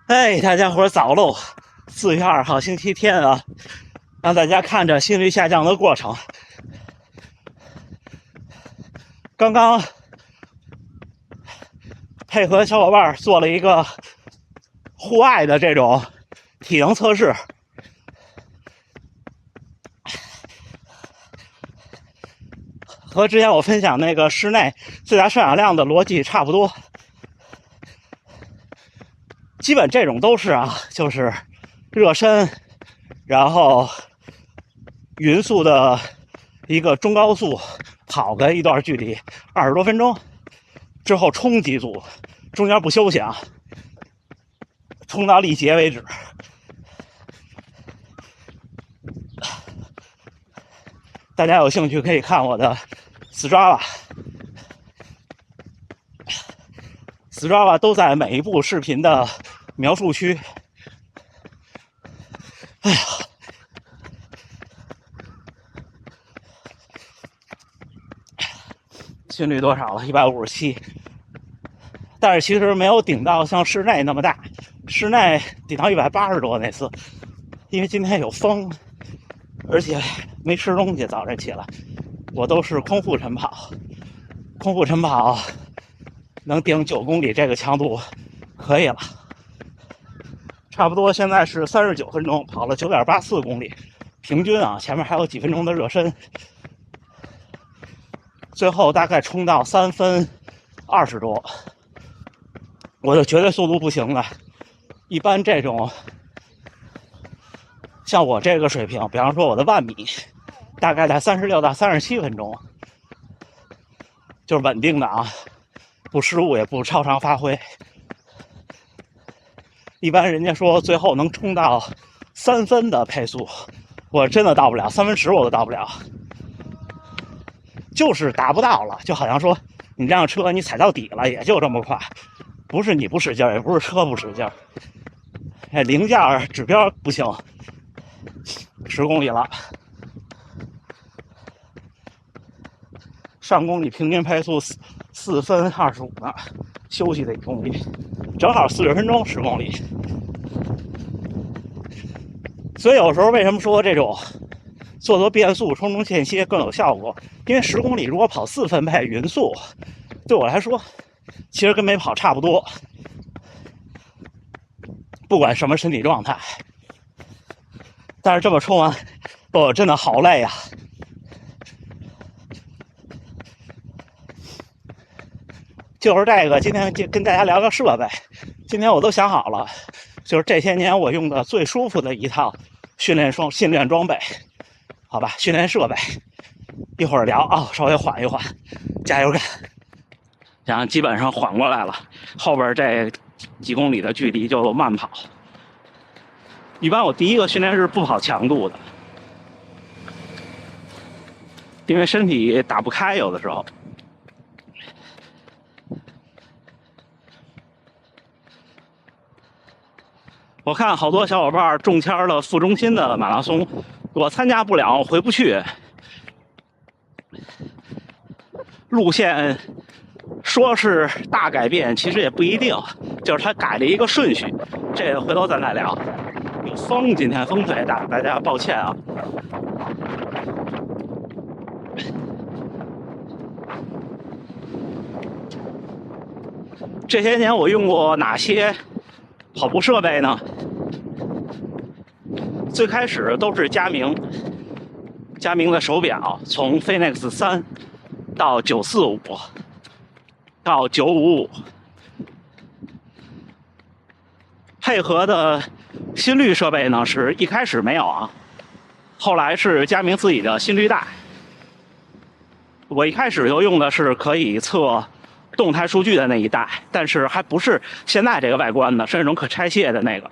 哎，大家伙早喽！4月2号星期天啊，让大家看着心率下降的过程。刚刚配合小伙伴做了一个户外的这种体能测试，和之前我分享那个室内最大摄氧量的逻辑差不多。基本这种都是就是热身，然后匀速的一个中高速跑个一段距离，20多分钟之后冲几组，中间不休息啊，冲到力竭为止。大家有兴趣可以看我的Strava 都在每一部视频的描述区。哎呀，心率多少了？157。但是其实没有顶到像室内那么大，室内顶到180多那次，因为今天有风，而且没吃东西，早晨起来我都是空腹晨跑，能顶9公里这个强度可以了，差不多现在是39分钟，跑了9.84公里，平均前面还有几分钟的热身，最后大概冲到3分20多，我的绝对速度不行了。一般这种像我这个水平，比方说我的10000米，大概在36到37分钟，就是稳定的不失误也不超常发挥。一般人家说最后能冲到3分的配速，我真的到不了3分10，我都到不了，就是达不到了。就好像说你这辆车你踩到底了，也就这么快，不是你不使劲，也不是车不使劲，零件指标不行。10公里了，上公里平均配速4分25呢，休息的1公里，正好40分钟10公里。所以有时候为什么说这种做变速冲间歇更有效果？因为10公里如果跑4分配匀速，对我来说其实跟没跑差不多，不管什么身体状态。但是这么冲完，我真的好累啊！就是这个，今天就跟大家聊个设备。今天我都想好了，就是这些年我用的最舒服的一套训练装备，好吧，训练设备。一会儿聊稍微缓一缓，加油干！然后基本上缓过来了，后边这几公里的距离就慢跑。一般我第一个训练是不跑强度的，因为身体打不开，有的时候。我看好多小伙伴中签了副中心的马拉松，我参加不了，回不去。路线说是大改变，其实也不一定，就是他改了一个顺序，这个回头咱再聊。有风，今天风特别大，大家抱歉啊。这些年我用过哪些跑步设备呢？最开始都是佳明的手表，从 Phoenix 3到945到955，配合的心率设备呢是一开始没有后来是佳明自己的心率带。我一开始就用的是可以测动态数据的那一代，但是还不是现在这个外观的，是那种可拆卸的那个。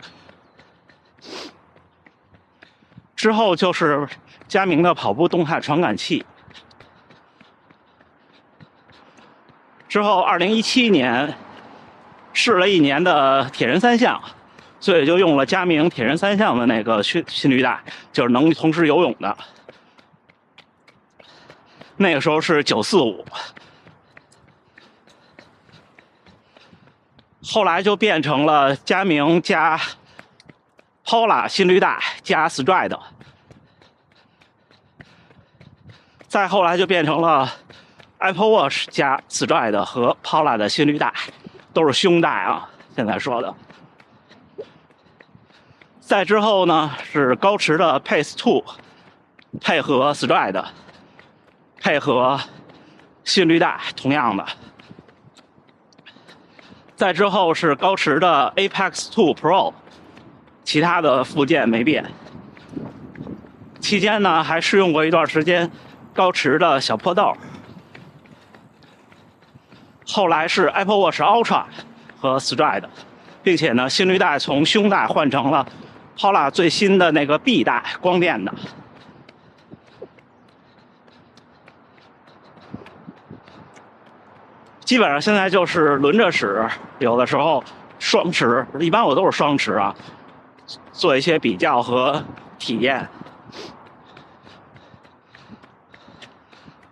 之后就是佳明的跑步动态传感器。之后2017年试了1年的铁人3项，所以就用了佳明铁人3项的那个心率带，就是能同时游泳的。那个时候是945。后来就变成了佳明加 Paula 心率带加 Stride， 再后来就变成了 Apple Watch 加 Stride 和 Paula 的心率带，都是胸带啊，现在说的。再之后呢是高驰的 Pace 2配合 Stride 配合心率带，同样的。再之后是高驰的 Apex 2 Pro， 其他的附件没变。期间呢还试用过一段时间高驰的小破豆。后来是 Apple Watch Ultra 和 Stride， 并且呢心率带从胸带换成了 Paula 最新的那个 B 带光电的。基本上现在就是轮着使，有的时候双持，一般我都是双持啊，做一些比较和体验。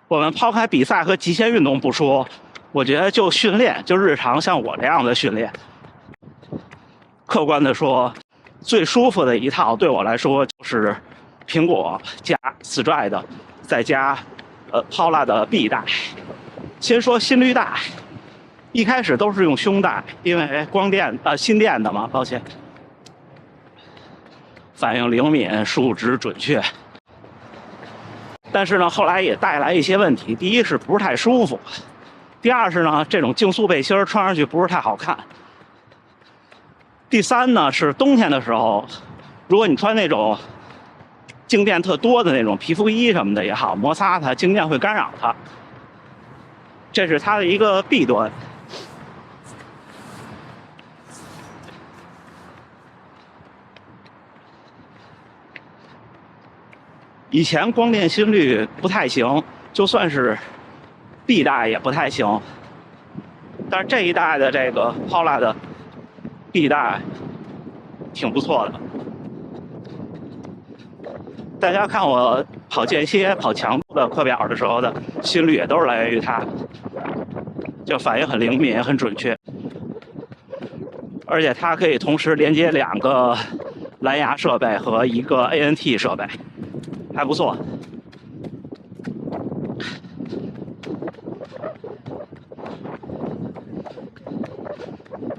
我们抛开比赛和极限运动不说，我觉得就训练，就日常像我这样的训练，客观的说，最舒服的一套对我来说就是苹果加 Stride 再加Paula 的 B 带。先说心率带，一开始都是用胸带，因为心电的嘛，抱歉，反应灵敏，输入值准确。但是呢，后来也带来一些问题，第一是不是太舒服，第二是呢，这种竞速背心穿上去不是太好看。第三呢，是冬天的时候，如果你穿那种静电特多的那种皮肤衣什么的也好，摩擦它，静电会干扰它。这是它的一个弊端。以前光电心率不太行，就算是 B 带也不太行。但是这一代的这个 Paula 的 B 带挺不错的。大家看我跑间歇、跑强度的课表的时候的心率也都是来源于它，就反应很灵敏、很准确，而且它可以同时连接2个蓝牙设备和1个 ANT 设备，还不错。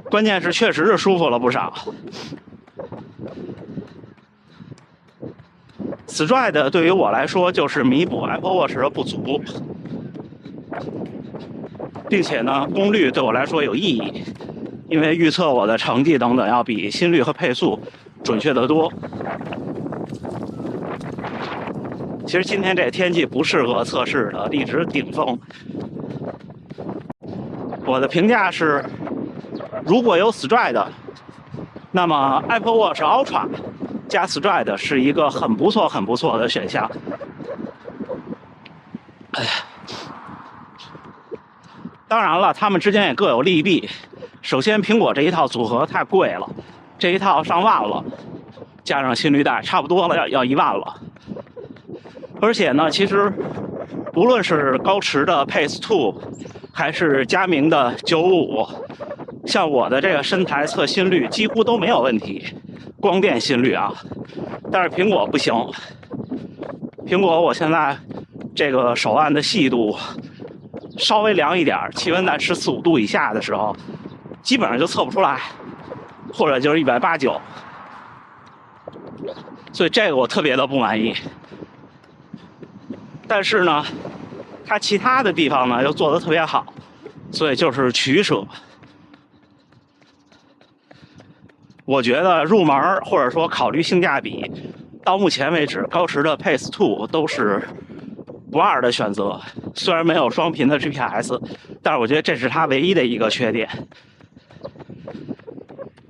关键是确实是舒服了不少。Stride 对于我来说就是弥补 Apple Watch 的不足，并且呢，功率对我来说有意义，因为预测我的成绩等等要比心率和配速准确得多。其实今天这天气不适合测试的，一直顶风。我的评价是，如果有 Stride， 那么 Apple Watch Ultra 加 Stride 是一个很不错的选项。当然了，他们之间也各有利弊。首先，苹果这一套组合太贵了，这一套上万了，加上心率带差不多了，要1万了。而且呢，其实无论是高驰的 Pace 2，还是佳明的955，像我的这个身材测心率几乎都没有问题，光电心率啊。但是苹果不行，苹果我现在这个手腕的细度稍微凉一点，气温在14、15度以下的时候，基本上就测不出来，或者就是180，所以这个我特别的不满意。但是呢，它其他的地方呢又做得特别好，所以就是取舍。我觉得入门或者说考虑性价比，到目前为止，高驰的 Pace 2都是不二的选择。虽然没有双频的 GPS， 但是我觉得这是它唯一的一个缺点。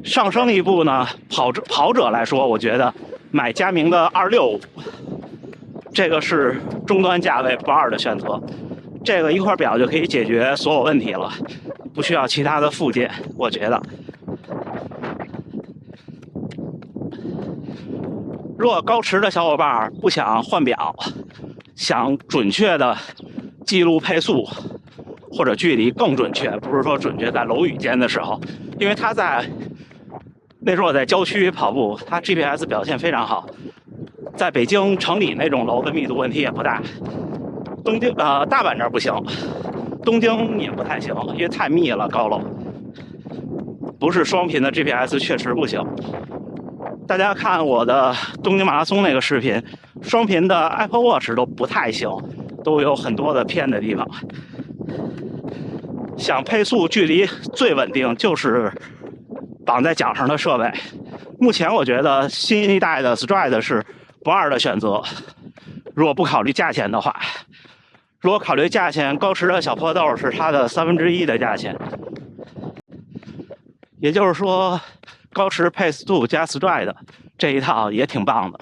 上升一步呢，跑者来说，我觉得买佳明的265，这个是中端价位不二的选择。这个一块表就可以解决所有问题了，不需要其他的附件，我觉得。如果高驰的小伙伴不想换表，想准确的记录配速或者距离更准确，不是说准确在楼宇间的时候，因为它在那时候我在郊区跑步，它 GPS 表现非常好。在北京城里那种楼的密度问题也不大，大阪这儿不行，东京也不太行，因为太密了高楼。不是双频的 GPS 确实不行。大家看我的东京马拉松那个视频，双频的 Apple Watch 都不太行，都有很多的偏的地方。想配速距离最稳定就是绑在脚上的设备。目前我觉得新一代的 Stride 是不二的选择。如果不考虑价钱的话，如果考虑价钱，高驰的小破豆是它的1/3的价钱。也就是说，高驰 Pace2 加 Stride 这一套也挺棒的。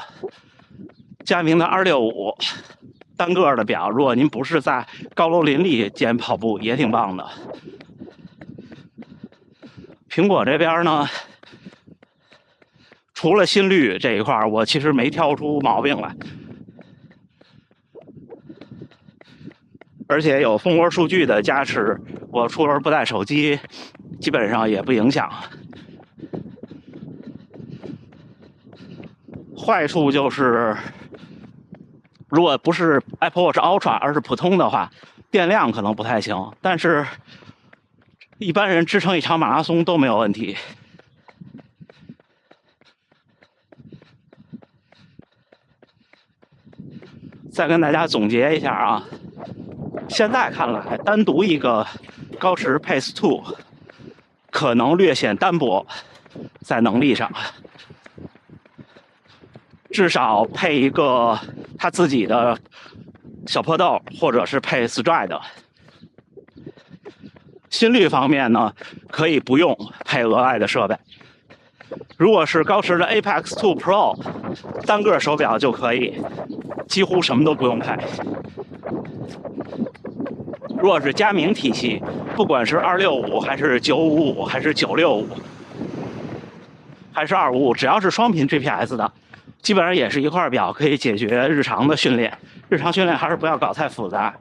佳明的265单个的表，如果您不是在高楼林立间跑步，也挺棒的。苹果这边呢，除了心率这一块，我其实没挑出毛病来，而且有蜂窝数据的加持，我出门不带手机，基本上也不影响。坏处就是，如果不是 Apple Watch Ultra 而是普通的话，电量可能不太行，但是一般人支撑一场马拉松都没有问题。再跟大家总结一下啊，现在看来，单独一个高驰 Pace2 可能略显单薄，在能力上，至少配一个他自己的小破豆，或者是配 Stride。心率方面呢，可以不用配额外的设备。如果是高驰的 Apex 2 Pro 单个手表就可以，几乎什么都不用配。如果是佳明体系，不管是265还是955还是965还是255，只要是双频 GPS 的，基本上也是一块表，可以解决日常的训练。日常训练还是不要搞太复杂。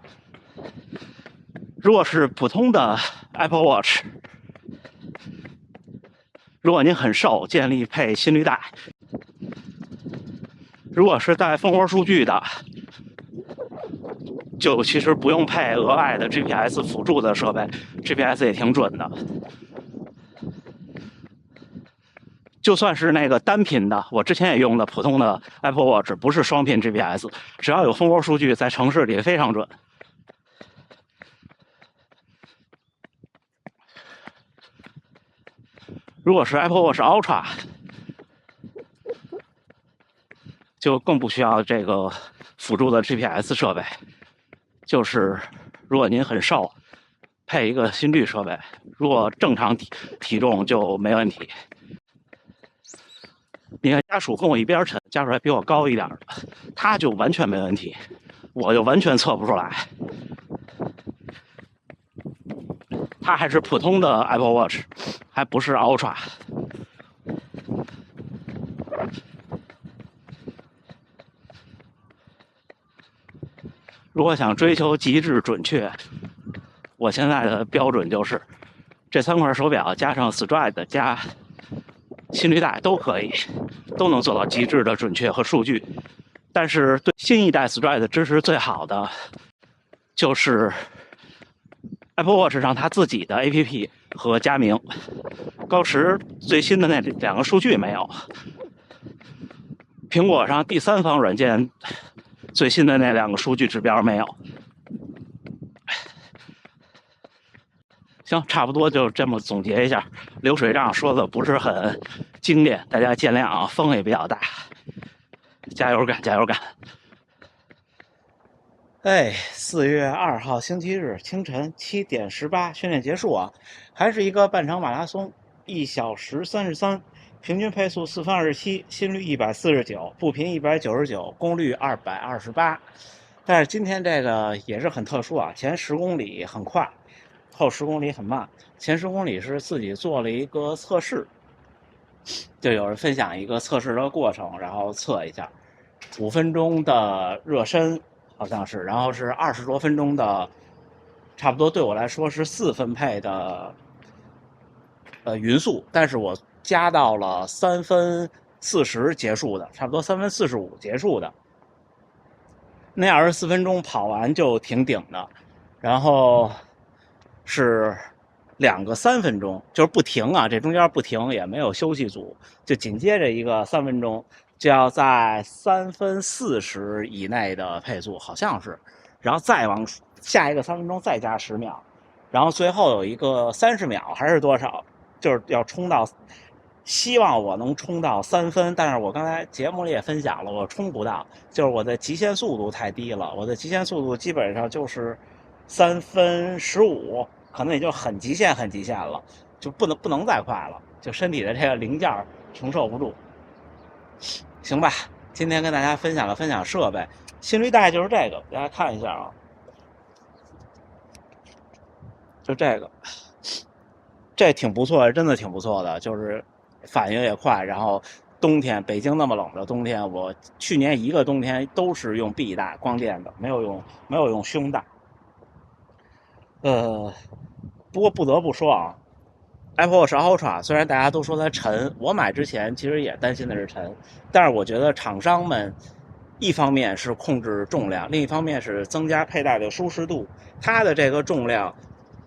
如果是普通的 Apple Watch， 如果您很瘦，建议配心率带。如果是带蜂窝数据的，就其实不用配额外的 GPS 辅助的设备 ，GPS 也挺准的。就算是那个单频的，我之前也用的普通的 Apple Watch， 不是双频 GPS， 只要有蜂窝数据，在城市里非常准。如果是 Apple Watch Ultra， 就更不需要这个辅助的 GPS 设备。就是如果您很瘦，配一个心率设备；如果正常体重就没问题。你看家属跟我一边沉，家属还比我高一点的，他就完全没问题，我就完全测不出来。他还是普通的 Apple Watch， 还不是 Ultra。如果想追求极致准确，我现在的标准就是这3块手表加上 Stride 加心率带都可以，都能做到极致的准确和数据。但是对新一代 Stride 支持最好的就是 Apple Watch 上它自己的 APP 和佳明，高驰最新的那2个数据没有，苹果上第三方软件最新的那2个数据指标没有。行，差不多就这么总结一下。流水账说的不是很精炼，大家见谅啊，风也比较大。加油干，加油干！哎，4月2号星期日清晨7点18，训练结束啊，还是一个半程马拉松，1小时33，平均配速4分27，心率149，步频199，功率228。但是今天这个也是很特殊啊，前10公里很快，后10公里很慢。前10公里是自己做了一个测试，就有人分享一个测试的过程，然后测一下，5分钟的热身好像是，然后是20多分钟的，差不多对我来说是4分配的匀速，但是我加到了3分40结束的，差不多3分45结束的。那24分钟跑完就挺顶的，然后是2个3分钟，就是不停啊，这中间不停，也没有休息组，就紧接着一个3分钟，就要在3分40以内的配速，好像是，然后再往下一个3分钟再加10秒，然后最后有一个30秒还是多少，就是要冲到，希望我能冲到3分，但是我刚才节目里也分享了，我冲不到，就是我的极限速度太低了，我的极限速度基本上就是3分15，可能也就很极限了，就不能再快了，就身体的这个零件承受不住。行吧，今天跟大家分享设备，心率带就是这个，大家看一下啊，就这个，这挺不错的，真的挺不错的，就是反应也快，然后冬天北京那么冷的冬天，我去年一个冬天都是用 B 带光电的，没有用胸带。不过不得不说啊，Apple Watch Ultra 虽然大家都说它沉，我买之前其实也担心的是沉，但是我觉得厂商们一方面是控制重量，另一方面是增加佩戴的舒适度，它的这个重量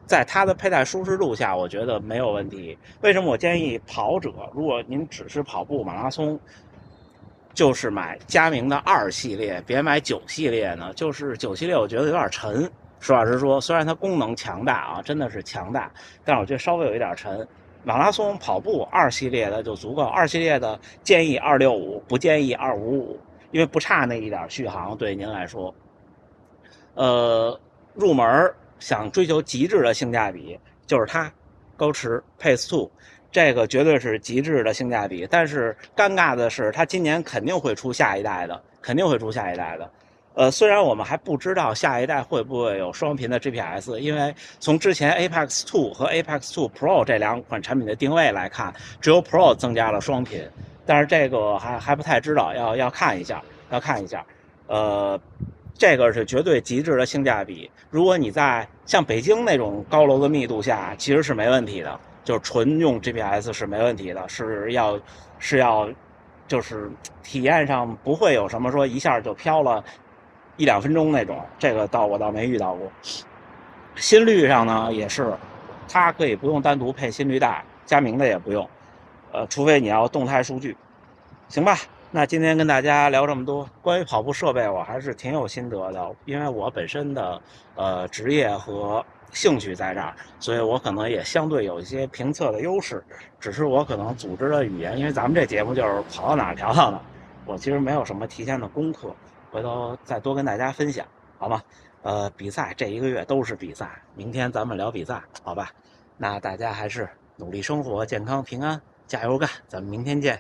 在它的佩戴舒适度下，我觉得没有问题。为什么我建议跑者，如果您只是跑步马拉松，就是买佳明的2系列，别买9系列呢？就是9系列我觉得有点沉，实话实说，虽然它功能强大啊，真的是强大，但是我觉得稍微有一点沉。马拉松跑步2系列的就足够，2系列的建议265，不建议255，因为不差那一点续航对您来说。入门想追求极致的性价比，就是它，高驰 Pace 2，这个绝对是极致的性价比。但是尴尬的是，它今年肯定会出下一代的，肯定会出下一代的。虽然我们还不知道下一代会不会有双频的 GPS， 因为从之前 Apex 2和 Apex 2 Pro 这2款产品的定位来看，只有 Pro 增加了双频，但是这个还不太知道，要看一下，这个是绝对极致的性价比。如果你在像北京那种高楼的密度下，其实是没问题的，就是纯用 GPS 是没问题的，是要，就是体验上不会有什么说一下就飘了1-2分钟那种，这个我倒没遇到过。心率上呢也是，它可以不用单独配心率带，佳明的也不用，除非你要动态数据，行吧？那今天跟大家聊这么多，关于跑步设备我还是挺有心得的，因为我本身的职业和兴趣在这儿，所以我可能也相对有一些评测的优势，只是我可能组织的语言，因为咱们这节目就是跑到哪儿聊到哪儿，我其实没有什么提前的功课，回头再多跟大家分享，好吗？比赛这1个月都是比赛，明天咱们聊比赛，好吧？那大家还是努力生活，健康平安，加油干，咱们明天见。